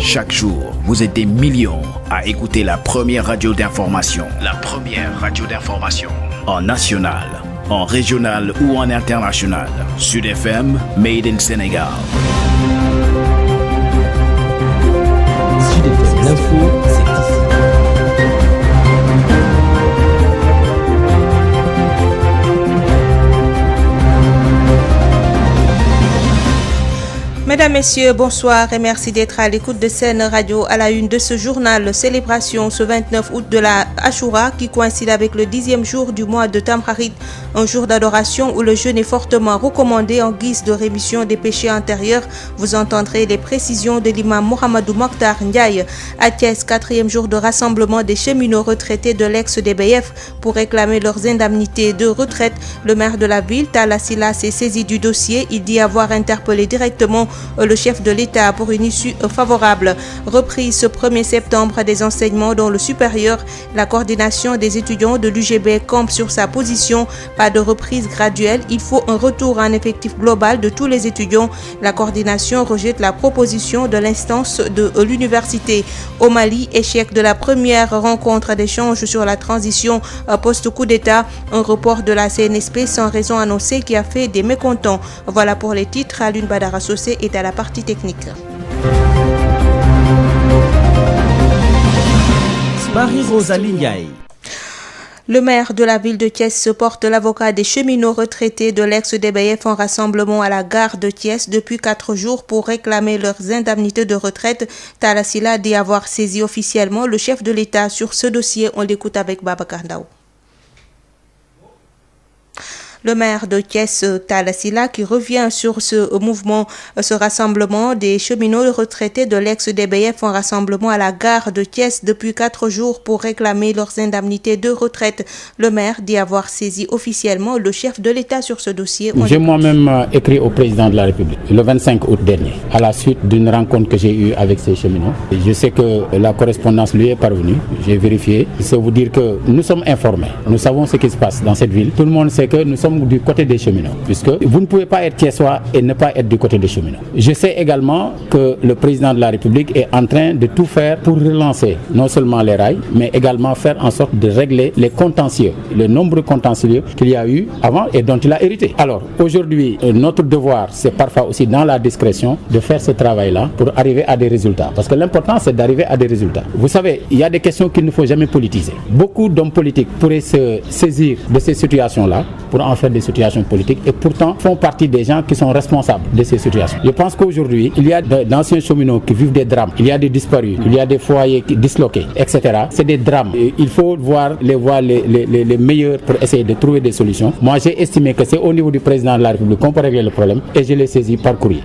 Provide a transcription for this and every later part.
Chaque jour, vous êtes des millions à écouter la première radio d'information. La première radio d'information. En national, en régional ou en international. Sud FM, Made in Sénégal. Sud FM, l'info, c'est ici. Mesdames, Messieurs, bonsoir et merci d'être à l'écoute de Sen Radio à la une de ce journal. Célébration ce 29 août de la Ashura qui coïncide avec le 10e jour du mois de Tamkharit, un jour d'adoration où le jeûne est fortement recommandé en guise de rémission des péchés antérieurs. Vous entendrez les précisions de l'imam Mohamedou Mokhtar Ndiaye. À Thiès, 4e jour de rassemblement des cheminots retraités de l'ex-DBF pour réclamer leurs indemnités de retraite. Le maire de la ville, Talla Sylla, s'est saisi du dossier. Il dit avoir interpellé directement le chef de l'État pour une issue favorable. Reprise ce 1er septembre des enseignements dans le supérieur. La coordination des étudiants de l'UGB campe sur sa position. Pas de reprise graduelle. Il faut un retour en effectif global de tous les étudiants. La coordination rejette la proposition de l'instance de l'université. Au Mali, échec de la première rencontre d'échange sur la transition post-coup d'État. Un report de la CNSP sans raison annoncée qui a fait des mécontents. Voilà pour les titres. Alioune Badara Socé est à la partie technique. Marie-Rosalie Ndiaye. Le maire de la ville de Thiès se porte l'avocat des cheminots retraités de l'ex-DBF en rassemblement à la gare de Thiès depuis 4 jours pour réclamer leurs indemnités de retraite. Talla Sylla dit avoir saisi officiellement le chef de l'État sur ce dossier. On l'écoute avec Babacar Ndao. Le maire de Thiès, Talla Sylla, qui revient sur ce mouvement, ce rassemblement des cheminots retraités de l'ex-DBF en rassemblement à la gare de Thiès depuis 4 jours pour réclamer leurs indemnités de retraite. Le maire dit avoir saisi officiellement le chef de l'État sur ce dossier. J'ai moi-même écrit au président de la République le 25 août dernier, à la suite d'une rencontre que j'ai eue avec ces cheminots. Je sais que la correspondance lui est parvenue, j'ai vérifié. C'est vous dire que nous sommes informés, nous savons ce qui se passe dans cette ville. Tout le monde sait que nous sommes du côté des cheminots, puisque vous ne pouvez pas être thiessois et ne pas être du côté des cheminots. Je sais également que le président de la République est en train de tout faire pour relancer non seulement les rails, mais également faire en sorte de régler les contentieux, les nombreux contentieux qu'il y a eu avant et dont il a hérité. Alors aujourd'hui, notre devoir, c'est parfois aussi dans la discrétion de faire ce travail-là pour arriver à des résultats. Parce que l'important, c'est d'arriver à des résultats. Vous savez, il y a des questions qu'il ne faut jamais politiser. Beaucoup d'hommes politiques pourraient se saisir de ces situations-là pour en faire des situations politiques et pourtant font partie des gens qui sont responsables de ces situations. Je pense qu'aujourd'hui, il y a d'anciens cheminots qui vivent des drames, il y a des disparus, il y a des foyers disloqués, etc. C'est des drames. Et il faut voir les voies les meilleures pour essayer de trouver des solutions. Moi, j'ai estimé que c'est au niveau du président de la République qu'on peut régler le problème et je l'ai saisi par courrier.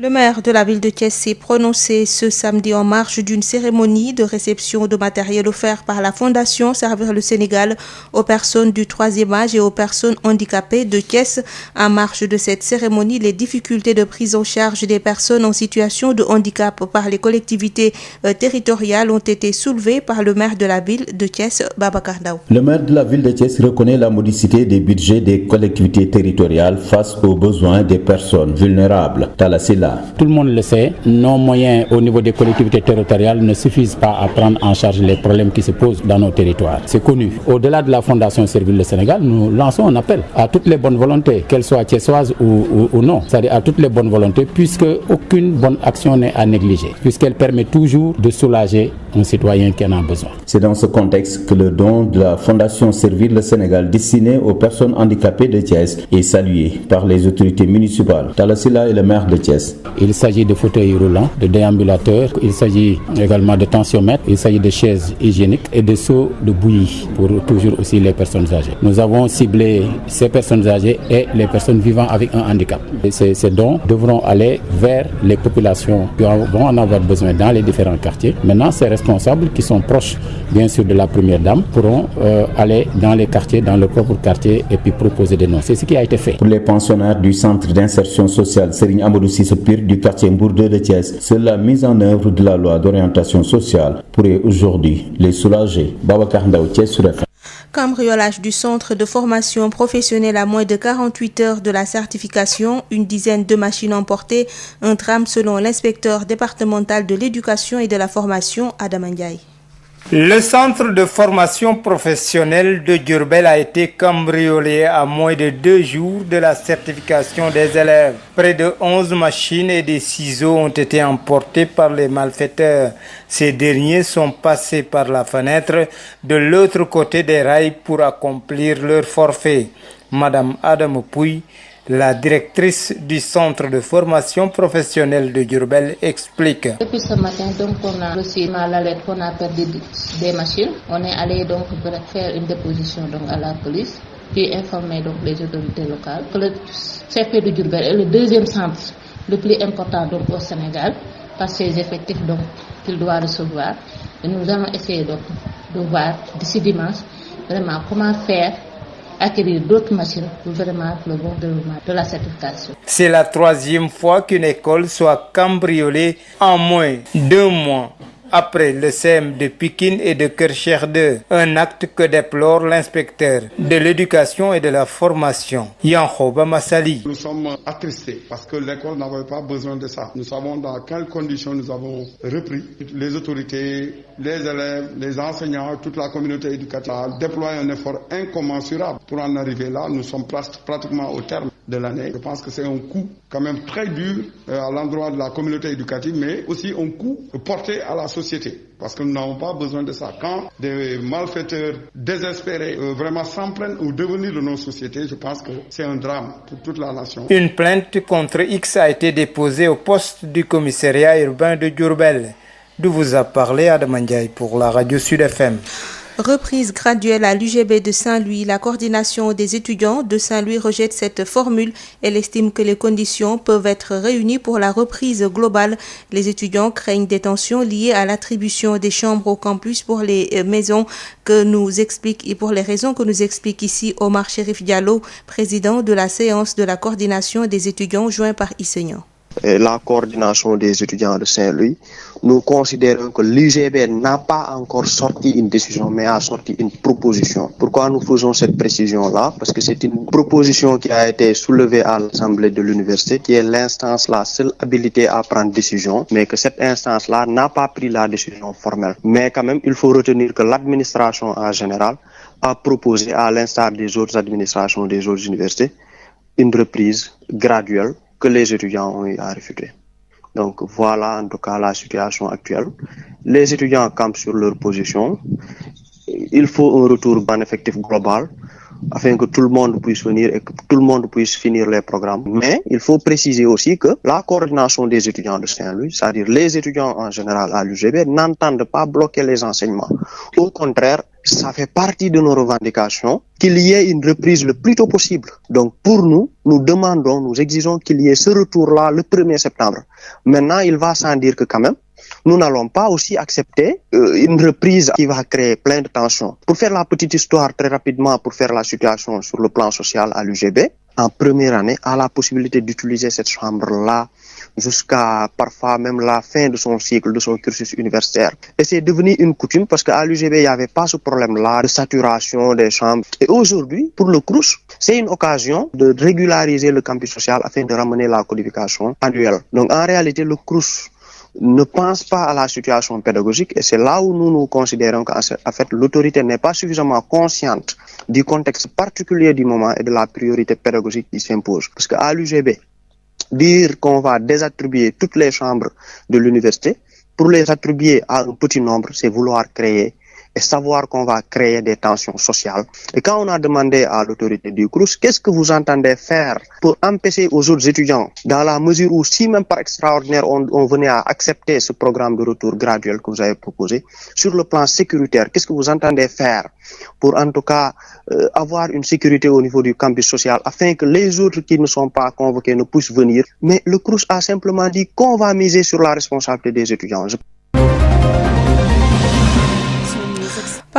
Le maire de la ville de Thiès s'est prononcé ce samedi en marge d'une cérémonie de réception de matériel offert par la Fondation Servir le Sénégal aux personnes du 3e âge et aux personnes handicapées de Thiès. En marge de cette cérémonie, les difficultés de prise en charge des personnes en situation de handicap par les collectivités territoriales ont été soulevées par le maire de la ville de Thiès, Babacar Ndao. Le maire de la ville de Thiès reconnaît la modicité des budgets des collectivités territoriales face aux besoins des personnes vulnérables. Talla Sylla. Tout le monde le sait, nos moyens au niveau des collectivités territoriales ne suffisent pas à prendre en charge les problèmes qui se posent dans nos territoires. C'est connu. Au-delà de la Fondation Servir le Sénégal, nous lançons un appel à toutes les bonnes volontés, qu'elles soient thiessoises ou non, c'est-à-dire à toutes les bonnes volontés, puisque aucune bonne action n'est à négliger, puisqu'elle permet toujours de soulager un citoyen qui en a besoin. C'est dans ce contexte que le don de la Fondation Servir le Sénégal destiné aux personnes handicapées de Thiès est salué par les autorités municipales. Talla Sylla est le maire de Thiès. Il s'agit de fauteuils roulants, de déambulateurs, il s'agit également de tensiomètres, il s'agit de chaises hygiéniques et de seaux de bouillie pour toujours aussi les personnes âgées. Nous avons ciblé ces personnes âgées et les personnes vivant avec un handicap. Et ces dons devront aller vers les populations qui vont en avoir besoin dans les différents quartiers. Maintenant, ces responsables qui sont proches, bien sûr, de la première dame pourront aller dans les quartiers, dans leur propre quartier et puis proposer des noms. C'est ce qui a été fait. Pour les pensionnaires du centre d'insertion sociale Serigne Amadou Cissé du quartier Mbour 2 de Thiès, c'est la mise en œuvre de la loi d'orientation sociale pourrait aujourd'hui les soulager. Babacar Ndao, Thiès sur FM. Cambriolage du centre de formation professionnelle à moins de 48 heures de la certification, une dizaine de machines emportées, un drame selon l'inspecteur départemental de l'éducation et de la formation, Adam Ndiaye. Le centre de formation professionnelle de Diourbel a été cambriolé à moins de 2 jours de la certification des élèves. Près de 11 machines et des ciseaux ont été emportés par les malfaiteurs. Ces derniers sont passés par la fenêtre de l'autre côté des rails pour accomplir leur forfait. Madame Adam Pouy, la directrice du centre de formation professionnelle de Diourbel, explique. Depuis ce matin, donc, on a reçu l'alerte qu'on a perdu des machines. On est allé donc faire une déposition donc, à la police, puis informer donc, les autorités locales que le CFP de Diourbel est le deuxième centre le plus important donc, au Sénégal par ses effectifs donc, qu'il doit recevoir. Et nous allons essayer donc, de voir d'ici dimanche vraiment comment faire acquérir d'autres machines pour vraiment le bon déroulement de la certification. C'est la 3e fois qu'une école soit cambriolée en moins d'1 mois après le CEM de Pikine et de Keur 2, un acte que déplore l'inspecteur de l'éducation et de la formation, Yankhoba Massali. Nous sommes attristés parce que l'école n'avait pas besoin de ça. Nous savons dans quelles conditions nous avons repris. Les autorités, les élèves, les enseignants, toute la communauté éducative a déployé un effort incommensurable pour en arriver là. Nous sommes pratiquement au terme de l'année. Je pense que c'est un coup quand même très dur à l'endroit de la communauté éducative, mais aussi un coup porté à la société. Parce que nous n'avons pas besoin de ça. Quand des malfaiteurs désespérés vraiment s'en prennent au devenir de nos sociétés, je pense que c'est un drame pour toute la nation. Une plainte contre X a été déposée au poste du commissariat urbain de Diourbel, d'où vous a parlé Adam Ndiaye pour la radio Sud FM. Reprise graduelle à l'UGB de Saint-Louis. La coordination des étudiants de Saint-Louis rejette cette formule. Elle estime que les conditions peuvent être réunies pour la reprise globale. Les étudiants craignent des tensions liées à l'attribution des chambres au campus pour les maisons que nous explique et pour les raisons que nous explique ici Omar Chérif Diallo, président de la séance de la coordination des étudiants joint par Isseignan. La coordination des étudiants de Saint-Louis, nous considérons que l'UGB n'a pas encore sorti une décision, mais a sorti une proposition. Pourquoi nous faisons cette précision-là? Parce que c'est une proposition qui a été soulevée à l'Assemblée de l'université, qui est l'instance la seule habilitée à prendre décision, mais que cette instance-là n'a pas pris la décision formelle. Mais quand même, il faut retenir que l'administration en général a proposé, à l'instar des autres administrations des autres universités, une reprise graduelle que les étudiants ont eu à réfuter. Donc voilà en tout cas la situation actuelle. Les étudiants campent sur leur position. Il faut un retour en effectif global afin que tout le monde puisse venir et que tout le monde puisse finir les programmes. Mais il faut préciser aussi que la coordination des étudiants de Saint-Louis, c'est-à-dire les étudiants en général à l'UGB, n'entendent pas bloquer les enseignements. Au contraire, ça fait partie de nos revendications qu'il y ait une reprise le plus tôt possible. Donc pour nous, nous demandons, nous exigeons qu'il y ait ce retour-là le 1er septembre. Maintenant, il va sans dire que quand même, nous n'allons pas aussi accepter une reprise qui va créer plein de tensions. Pour faire la petite histoire très rapidement, pour faire la situation sur le plan social à l'UGB, en première année, a la possibilité d'utiliser cette chambre-là jusqu'à parfois même la fin de son cycle, de son cursus universitaire. Et c'est devenu une coutume parce qu'à l'UGB, il n'y avait pas ce problème-là de saturation des chambres. Et aujourd'hui, pour le CROUS, c'est une occasion de régulariser le campus social afin de ramener la codification annuelle. Donc en réalité, le CROUS ne pense pas à la situation pédagogique et c'est là où nous considérons qu'en fait l'autorité n'est pas suffisamment consciente du contexte particulier du moment et de la priorité pédagogique qui s'impose. Parce qu'à l'UGB, dire qu'on va désattribuer toutes les chambres de l'université, pour les attribuer à un petit nombre, c'est vouloir créer et savoir qu'on va créer des tensions sociales. Et quand on a demandé à l'autorité du CROUS, qu'est-ce que vous entendez faire pour empêcher aux autres étudiants, dans la mesure où si même par extraordinaire on venait à accepter ce programme de retour graduel que vous avez proposé, sur le plan sécuritaire, qu'est-ce que vous entendez faire pour en tout cas avoir une sécurité au niveau du campus social afin que les autres qui ne sont pas convoqués ne puissent venir. Mais le CROUS a simplement dit qu'on va miser sur la responsabilité des étudiants.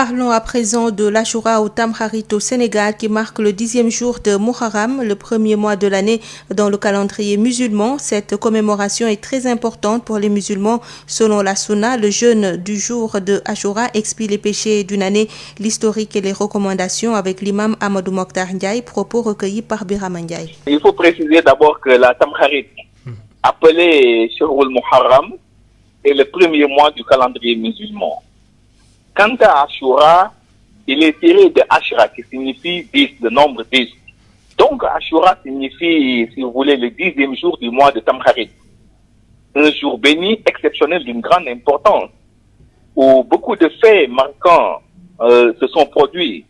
Parlons à présent de l'Achoura ou Tamkharit au Sénégal qui marque le 10e jour de Muharram, le premier mois de l'année dans le calendrier musulman. Cette commémoration est très importante pour les musulmans. Selon la Sunna, le jeûne du jour de Achoura expie les péchés d'une année, l'historique et les recommandations avec l'imam Amadou Mokhtar Ndiaye, propos recueillis par Birama Ndiaye. Il faut préciser d'abord que la Tamkharit, appelée Shahrul Muharram, est le premier mois du calendrier musulman. Quant à Ashura, il est tiré de Ashra, qui signifie 10, le nombre 10. Donc Ashura signifie, si vous voulez, le 10e jour du mois de Tamkharit. Un jour béni, exceptionnel, d'une grande importance, où beaucoup de faits marquants se sont produits.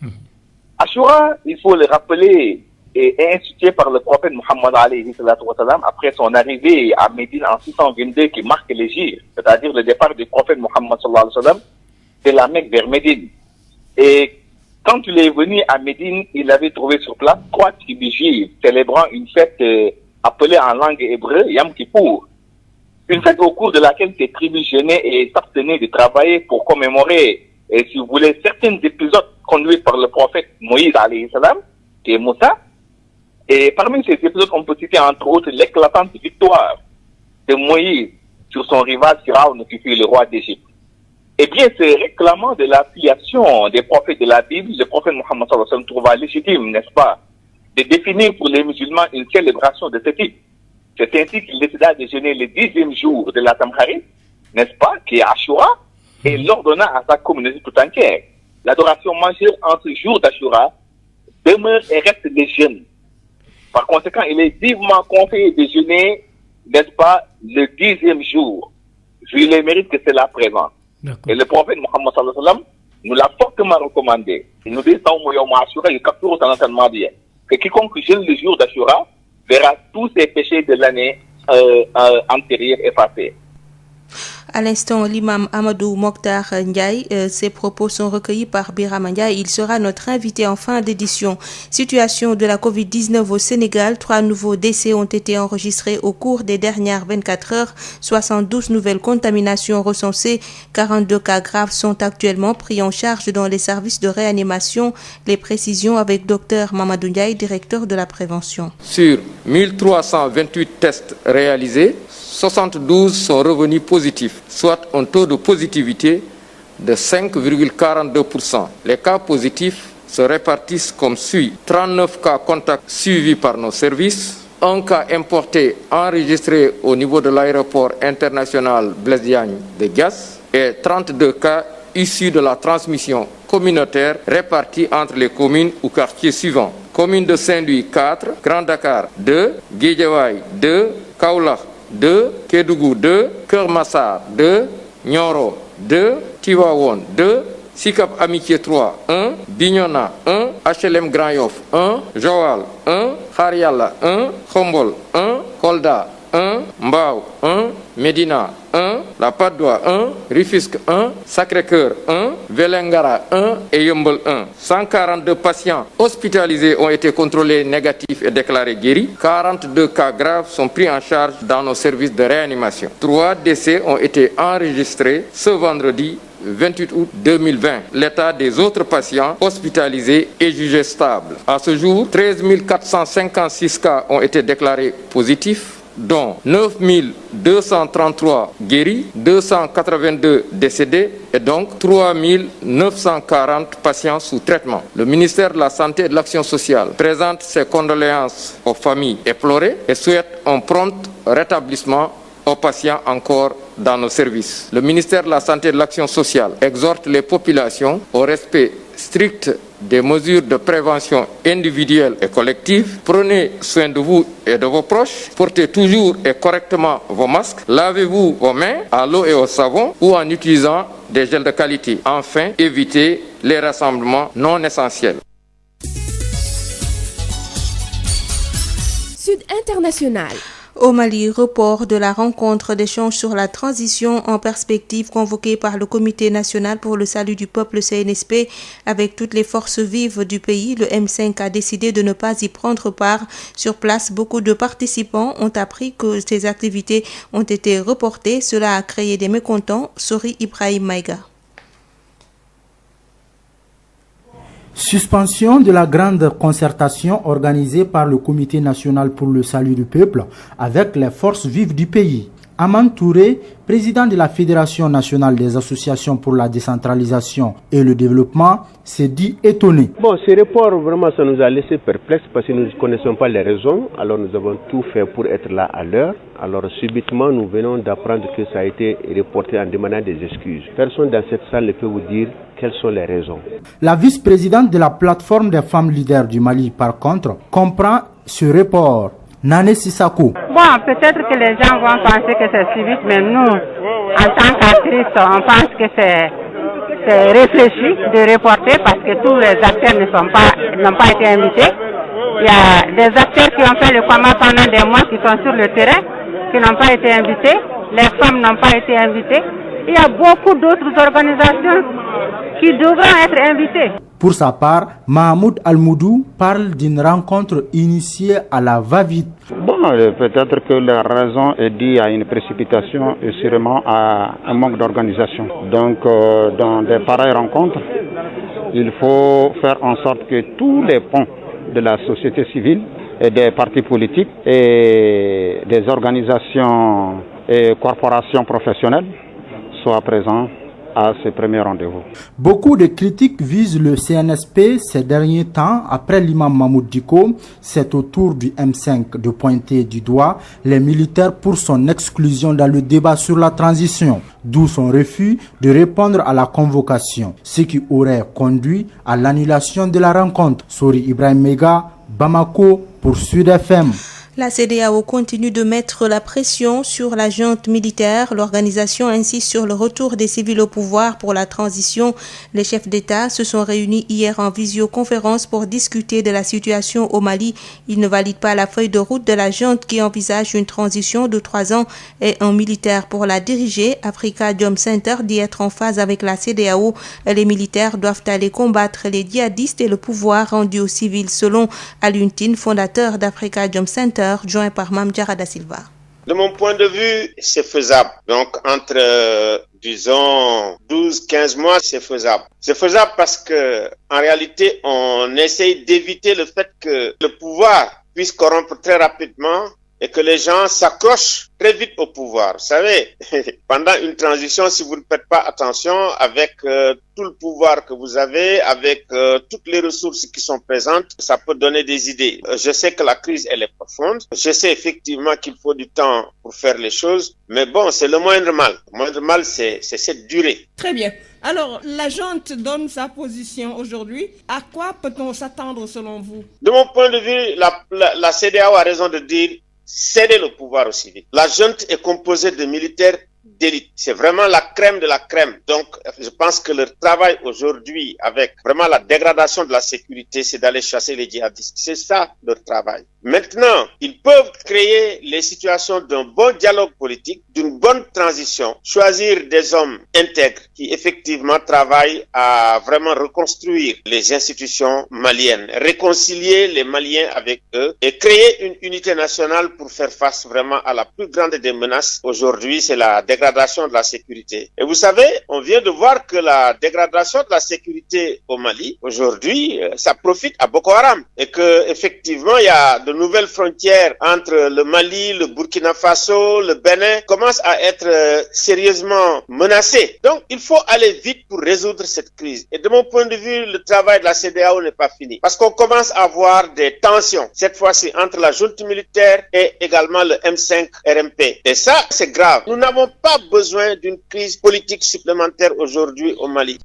Ashura, il faut le rappeler, est institué par le prophète Muhammad alayhi salatu wa salam après son arrivée à Médine en 622 qui marque l'hégire, c'est-à-dire le départ du prophète Muhammad sallallahu alayhi wa sallam de la Mecque vers Médine. Et quand il est venu à Médine, il avait trouvé sur place 3 tribus juives célébrant une fête appelée en langue hébreu Yom Kippour. Une fête au cours de laquelle ces tribus jeûnaient et s'abstenaient de travailler pour commémorer, si vous voulez, certains épisodes conduits par le prophète Moïse alayhi salam, qui est Moussa. Et parmi ces épisodes, on peut citer entre autres l'éclatante victoire de Moïse sur son rival Pharaon, qui fut le roi d'Égypte. Eh bien, c'est réclamant de la filiation des prophètes de la Bible, le prophète Mohammed sallallahu alayhi wa sallam trouva légitime, n'est-ce pas, de définir pour les musulmans une célébration de ce type. C'est ainsi qu'il décida de jeûner le 10e jour de la Tamkharit, n'est-ce pas, qui est Ashura, et l'ordonna à sa communauté tout entière. L'adoration majeure en ce jour d'Ashura demeure et reste le jeûne. Par conséquent, il est vivement conseillé de jeûner, n'est-ce pas, le 10e jour, vu les mérites que cela présente. Et le prophète Muhammad sallallahu alayhi wa sallam nous l'a fortement recommandé. Il nous dit que quiconque jeûne le jour d'Ashura verra tous ses péchés de l'année antérieure effacés. À l'instant, l'imam Amadou Mokhtar Ndiaye, ses propos sont recueillis par Birama Ndiaye. Il sera notre invité en fin d'édition. Situation de la Covid-19 au Sénégal. 3 nouveaux décès ont été enregistrés au cours des dernières 24 heures. 72 nouvelles contaminations recensées. 42 cas graves sont actuellement pris en charge dans les services de réanimation. Les précisions avec Dr Mamadou Ndiaye, directeur de la prévention. Sur 1328 tests réalisés, 72 sont revenus positifs, soit un taux de positivité de 5,42%. Les cas positifs se répartissent comme suit. 39 cas contacts suivis par nos services, 1 cas importé enregistré au niveau de l'aéroport international Blaise Diagne de Diass et 32 cas issus de la transmission communautaire répartis entre les communes ou quartiers suivants. Commune de Saint-Louis 4, Grand Dakar 2, Guédiawaye 2, Kaolack 2, Kédougou 2, Keur Massar 2, Nioro 2, Tivaouane 2, Sicap Amitié 3 1, Bignona 1, HLM Grand Yoff 1, Joal 1, Khar Yalla 1, Khombol 1, Kolda 1, Mbao 1, Médina 1, La Patte d'Oie 1, Rufisque 1, Sacré-Cœur 1, Vélingara 1 et Yeumbeul 1. 142 patients hospitalisés ont été contrôlés négatifs et déclarés guéris. 42 cas graves sont pris en charge dans nos services de réanimation. 3 décès ont été enregistrés ce vendredi 28 août 2020. L'état des autres patients hospitalisés est jugé stable. À ce jour, 13 456 cas ont été déclarés positifs, dont 9 233 guéris, 282 décédés et donc 3 940 patients sous traitement. Le ministère de la Santé et de l'Action sociale présente ses condoléances aux familles éplorées et souhaite un prompt rétablissement aux patients encore dans nos services. Le ministère de la Santé et de l'Action sociale exhorte les populations au respect strict des mesures de prévention individuelle et collective. Prenez soin de vous et de vos proches. Portez toujours et correctement vos masques. Lavez-vous vos mains à l'eau et au savon ou en utilisant des gels de qualité. Enfin, évitez les rassemblements non essentiels. Sud International. Au Mali, report de la rencontre d'échange sur la transition en perspective convoquée par le Comité national pour le salut du peuple CNSP avec toutes les forces vives du pays. Le M5 a décidé de ne pas y prendre part. Sur place, beaucoup de participants ont appris que ces activités ont été reportées. Cela a créé des mécontents. Sori Ibrahim Maïga. Suspension de la grande concertation organisée par le Comité national pour le salut du peuple avec les forces vives du pays. Aman Touré, président de la Fédération nationale des associations pour la décentralisation et le développement, s'est dit étonné. Bon, ce report, vraiment, ça nous a laissé perplexes parce que nous ne connaissons pas les raisons. Alors, nous avons tout fait pour être là à l'heure. Alors, subitement, nous venons d'apprendre que ça a été reporté en demandant des excuses. Personne dans cette salle ne peut vous dire quelles sont les raisons. La vice-présidente de la plateforme des femmes leaders du Mali, par contre, comprend ce report. Nane Sissako. Bon, peut-être que les gens vont penser que c'est si vite, mais nous, en tant qu'actrices, on pense que c'est réfléchi de reporter parce que tous les acteurs n'ont pas été invités. Il y a des acteurs qui ont fait le combat pendant des mois, qui sont sur le terrain, qui n'ont pas été invités. Les femmes n'ont pas été invitées. Il y a beaucoup d'autres organisations qui devront être invitées. Pour sa part, Mahmoud Almoudou parle d'une rencontre initiée à la va-vite. Bon, peut-être que la raison est due à une précipitation et sûrement à un manque d'organisation. Donc, dans des pareilles rencontres, il faut faire en sorte que tous les ponts de la société civile et des partis politiques et des organisations et corporations professionnelles soient présents à ce premier rendez-vous. Beaucoup de critiques visent le CNSP ces derniers temps. Après l'imam Mahmoud Diko, c'est au tour du M5 de pointer du doigt les militaires pour son exclusion dans le débat sur la transition, d'où son refus de répondre à la convocation, ce qui aurait conduit à l'annulation de la rencontre. Sori Ibrahim Mega, Bamako pour Sud FM. La CEDEAO continue de mettre la pression sur la junte militaire. L'organisation insiste sur le retour des civils au pouvoir pour la transition. Les chefs d'État se sont réunis hier en visioconférence pour discuter de la situation au Mali. Ils ne valident pas la feuille de route de la junte qui envisage une transition de 3 ans et un militaire pour la diriger. Africa Jom Center dit être en phase avec la CEDEAO. Les militaires doivent aller combattre les djihadistes et le pouvoir rendu aux civils, selon Alioune Tine, fondateur d'Africa Jom Center, joint par Mame Diarra Da Silva. De mon point de vue, c'est faisable. Donc, entre, disons, 12-15 mois, c'est faisable. C'est faisable parce que, en réalité, on essaye d'éviter le fait que le pouvoir puisse corrompre très rapidement et que les gens s'accrochent très vite au pouvoir. Vous savez, pendant une transition, si vous ne faites pas attention, avec tout le pouvoir que vous avez, avec toutes les ressources qui sont présentes, ça peut donner des idées. Je sais que la crise, elle est profonde. Je sais effectivement qu'il faut du temps pour faire les choses. Mais bon, c'est le moindre mal. Le moindre mal, c'est cette durée. Très bien. Alors, la junte donne sa position aujourd'hui. À quoi peut-on s'attendre selon vous? De mon point de vue, la CEDEAO a raison de dire céder le pouvoir aux civils. La junte est composée de militaires d'élite. C'est vraiment la crème de la crème. Donc, je pense que leur travail aujourd'hui, avec vraiment la dégradation de la sécurité, c'est d'aller chasser les djihadistes. C'est ça leur travail. Maintenant, ils peuvent créer les situations d'un bon dialogue politique, d'une bonne transition, choisir des hommes intègres qui effectivement travaillent à vraiment reconstruire les institutions maliennes, réconcilier les Maliens avec eux et créer une unité nationale pour faire face vraiment à la plus grande des menaces. Aujourd'hui, c'est la dégradation de la sécurité. Et vous savez, on vient de voir que la dégradation de la sécurité au Mali, aujourd'hui, ça profite à Boko Haram et que effectivement, il y a de nouvelles frontières entre le Mali, le Burkina Faso, le Bénin commencent à être sérieusement menacées. Donc, il faut aller vite pour résoudre cette crise. Et de mon point de vue, le travail de la CEDEAO n'est pas fini. Parce qu'on commence à avoir des tensions, cette fois-ci entre la junte militaire et également le M5 RMP. Et ça, c'est grave. Nous n'avons pas besoin d'une crise politique supplémentaire aujourd'hui au Mali.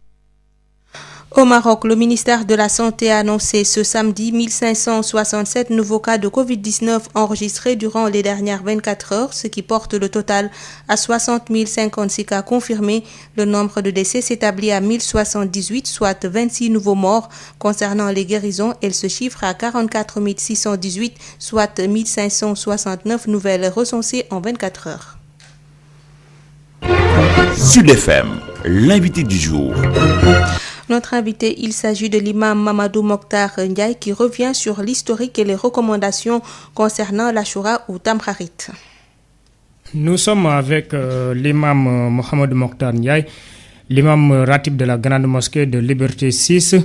Au Maroc, le ministère de la Santé a annoncé ce samedi 1567 nouveaux cas de Covid-19 enregistrés durant les dernières 24 heures, ce qui porte le total à 60 056 cas confirmés. Le nombre de décès s'établit à 1078, soit 26 nouveaux morts. Concernant les guérisons, elles se chiffrent à 44 618, soit 1569 nouvelles recensées en 24 heures. Sud FM, l'invité du jour. Notre invité, il s'agit de l'imam Mamadou Mokhtar Ndiaye qui revient sur l'historique et les recommandations concernant l'Achoura ou Tamkharit. Nous sommes avec l'imam Mohamed Mokhtar Ndiaye, l'imam ratib de la grande mosquée de Liberté 6.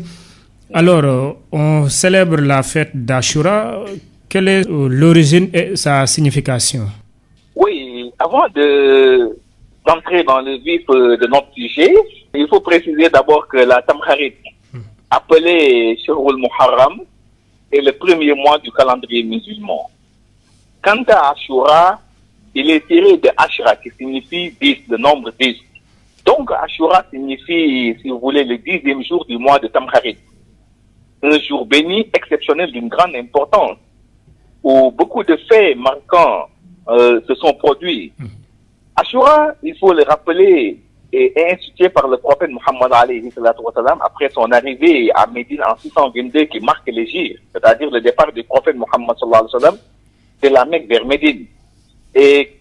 Alors, on célèbre la fête d'Ashura. Quelle est l'origine et sa signification? Oui, avant d'entrer dans le vif de notre sujet, il faut préciser d'abord que la Tamkharit, appelée Shahrul Muharram, est le premier mois du calendrier musulman. Quant à Ashura, il est tiré de Ashra, qui signifie 10, le nombre 10. Donc Ashura signifie, si vous voulez, le 10e jour du mois de Tamkharit. Un jour béni, exceptionnel, d'une grande importance, où beaucoup de faits marquants se sont produits. Ashura, il faut le rappeler, est institué par le prophète Muhammad alayhi salatu wa salam après son arrivée à Médine en 622 qui marque l'hégire, c'est-à-dire le départ du prophète Muhammad sallallahu alayhi wa sallam de la Mecque vers Médine. Et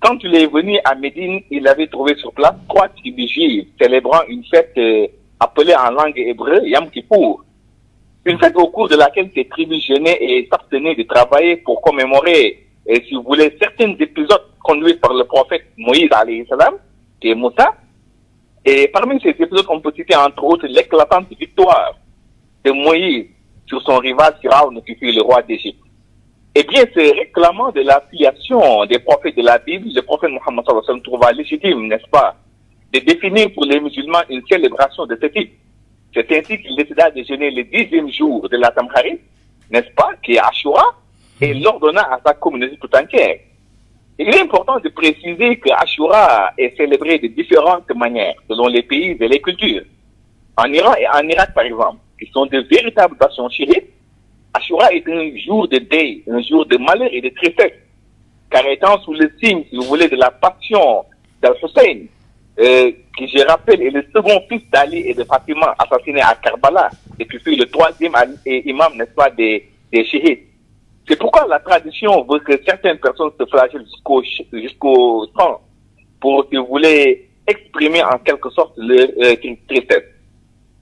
quand il est venu à Médine, il avait trouvé sur place 3 tribus juives célébrant une fête appelée en langue hébreu Yom Kippour. Une fête au cours de laquelle ces tribus jeûnaient et s'abstenaient de travailler pour commémorer, si vous voulez, certains épisodes conduits par le prophète Moïse alayhi salam, qui est Moussa. Et parmi ces épisodes, on peut citer entre autres l'éclatante victoire de Moïse sur son rival Pharaon, qui fut le roi d'Égypte. Eh bien, ce réclamant de la filiation des prophètes de la Bible, le prophète Mohammed sallallahu alayhi wa sallam trouva légitime, n'est-ce pas, de définir pour les musulmans une célébration de ce type. C'est ainsi qu'il décida de jeûner le 10e jour de la Tamkharit, n'est-ce pas, qui est Ashura, et l'ordonna à sa communauté tout entière. Il est important de préciser que Ashura est célébré de différentes manières, selon les pays et les cultures. En Iran et en Irak, par exemple, qui sont de véritables nations chiites, Ashura est un jour de deuil, un jour de malheur et de tristesse, car étant sous le signe, si vous voulez, de la passion d'Al-Hussein, qui, je rappelle, est le second fils d'Ali et de Fatima, assassiné à Karbala, et qui fut le 3e imam, n'est-ce pas, des chiites. C'est pourquoi la tradition veut que certaines personnes se flagellent jusqu'au sang, pour, si vous voulez, exprimer en quelque sorte leur tristesse.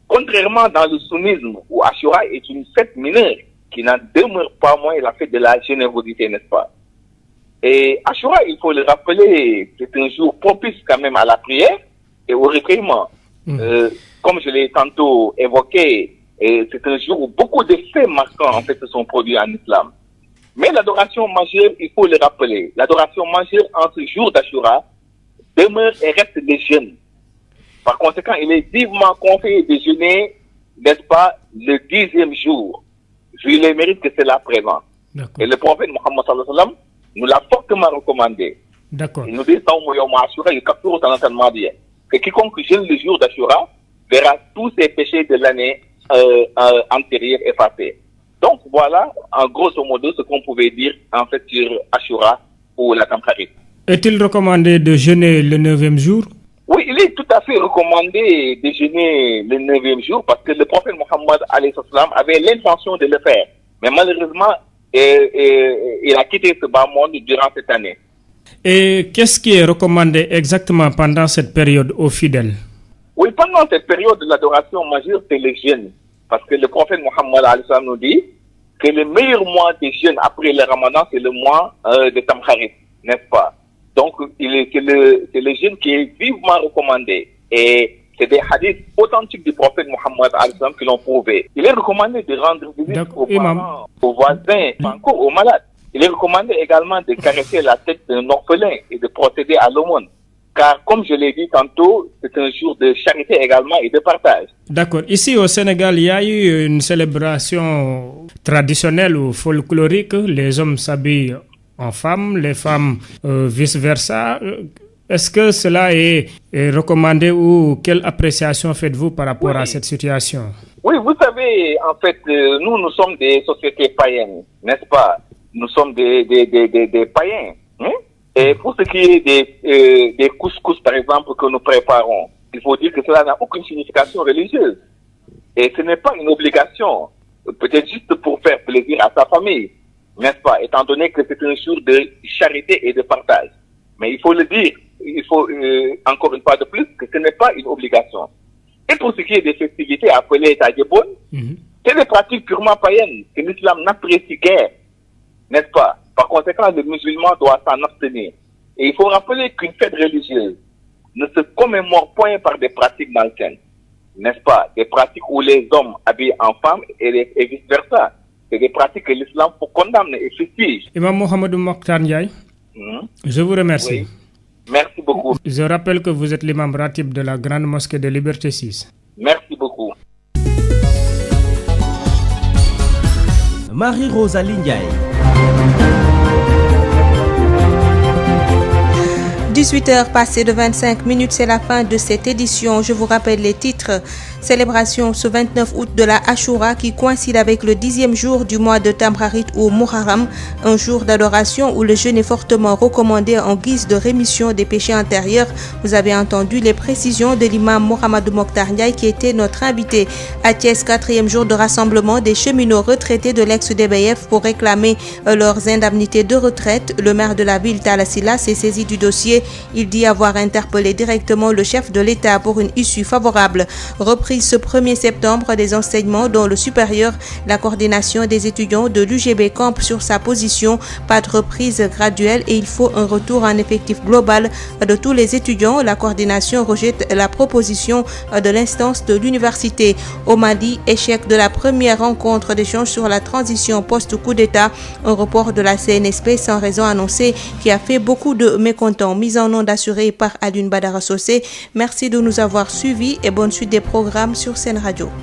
Contrairement dans le sunnisme, où Ashura est une fête mineure, qui n'en demeure pas moins la fête de la générosité, n'est-ce pas? Et Ashura, il faut le rappeler, c'est un jour propice quand même à la prière et au recueillement. Comme je l'ai tantôt évoqué, c'est un jour où beaucoup de faits marquants en fait se sont produits en islam. Mais l'adoration majeure, il faut le rappeler, l'adoration majeure en ce jour d'Ashura demeure et reste le jeûne. Par conséquent, il est vivement conseillé de jeûner, n'est-ce pas, le 10e jour, vu les mérites que cela présente. Et le prophète Muhammad sallallahu alayhi wa sallam nous l'a fortement recommandé. D'accord. Il nous dit que quiconque jeûne le jour d'Ashura verra tous ses péchés de l'année antérieure effacés. Donc voilà, en grosso modo, ce qu'on pouvait dire en fait sur Ashura ou la Tamkharit. Est-il recommandé de jeûner le 9e jour? Oui, il est tout à fait recommandé de jeûner le 9e jour parce que le prophète Mohammed alayhi salam avait l'intention de le faire. Mais malheureusement, il a quitté ce bas monde durant cette année. Et qu'est-ce qui est recommandé exactement pendant cette période aux fidèles? Oui, pendant cette période de l'adoration majeure, c'est le jeûne. Parce que le prophète Mohammed alayhi salam nous dit que le meilleur mois des jeûnes après le Ramadan, c'est le mois de Tamkharit, n'est-ce pas? Donc, c'est le jeûne qui est vivement recommandé. Et c'est des hadiths authentiques du prophète Mohammed qui l'ont prouvé. Il est recommandé de rendre visite aux parents, aux voisins, encore aux malades. Il est recommandé également de caresser la tête d'un orphelin et de procéder à l'aumône. Car, comme je l'ai dit tantôt, c'est un jour de charité également et de partage. D'accord. Ici au Sénégal, il y a eu une célébration traditionnelle ou folklorique. Les hommes s'habillent en femmes, les femmes vice-versa. Est-ce que cela est recommandé ou quelle appréciation faites-vous par rapport à cette situation? Oui, vous savez, en fait, nous sommes des sociétés païennes, n'est-ce pas? Nous sommes des païens. Hein? Et pour ce qui est des couscous, par exemple, que nous préparons, il faut dire que cela n'a aucune signification religieuse. Et ce n'est pas une obligation, peut-être juste pour faire plaisir à sa famille, n'est-ce pas? Étant donné que c'est un jour de charité et de partage. Mais il faut le dire, il faut encore une fois de plus que ce n'est pas une obligation. Et pour ce qui est des festivités appelées Tadjeboun, c'est des pratiques purement païennes que l'islam n'apprécie guère, n'est-ce pas? Par conséquent, le musulman doit s'en abstenir. Et il faut rappeler qu'une fête religieuse ne se commémore point par des pratiques malsaines. n'est-ce pas, des pratiques où les hommes habillent en femmes et vice-versa. C'est des pratiques que l'islam faut condamner et fustige. Imam Mohamedou Mokhtar Ndiaye, je vous remercie. Oui. Merci beaucoup. Je rappelle que vous êtes l'imam ratib de la Grande Mosquée de Liberté 6. Merci beaucoup. Marie-Rosalie Ndiaye. 18h passées de 25 minutes, c'est la fin de cette édition. Je vous rappelle les titres. Célébration ce 29 août de la Ashura qui coïncide avec le 10e jour du mois de Tamkharit ou Muharram, un jour d'adoration où le jeûne est fortement recommandé en guise de rémission des péchés antérieurs. Vous avez entendu les précisions de l'imam Mohamedou Mokhtar Ndiaye qui était notre invité. À Thiès, 4e jour de rassemblement des cheminots retraités de l'ex-DBF pour réclamer leurs indemnités de retraite. Le maire de la ville, Talla Sylla, s'est saisi du dossier. Il dit avoir interpellé directement le chef de l'État pour une issue favorable. Reprise ce 1er septembre des enseignements dont le supérieur, la coordination des étudiants de l'UGB campe sur sa position. Pas de reprise graduelle et il faut un retour en effectif global de tous les étudiants. La coordination rejette la proposition de l'instance de l'université. Au Mali, échec de la première rencontre d'échange sur la transition post-coup d'État. Un report de la CNSP sans raison annoncée qui a fait beaucoup de mécontents. Mise en onde assurée par Alioune Badara Socé. Merci de nous avoir suivis et bonne suite des programmes sur Sen Radio.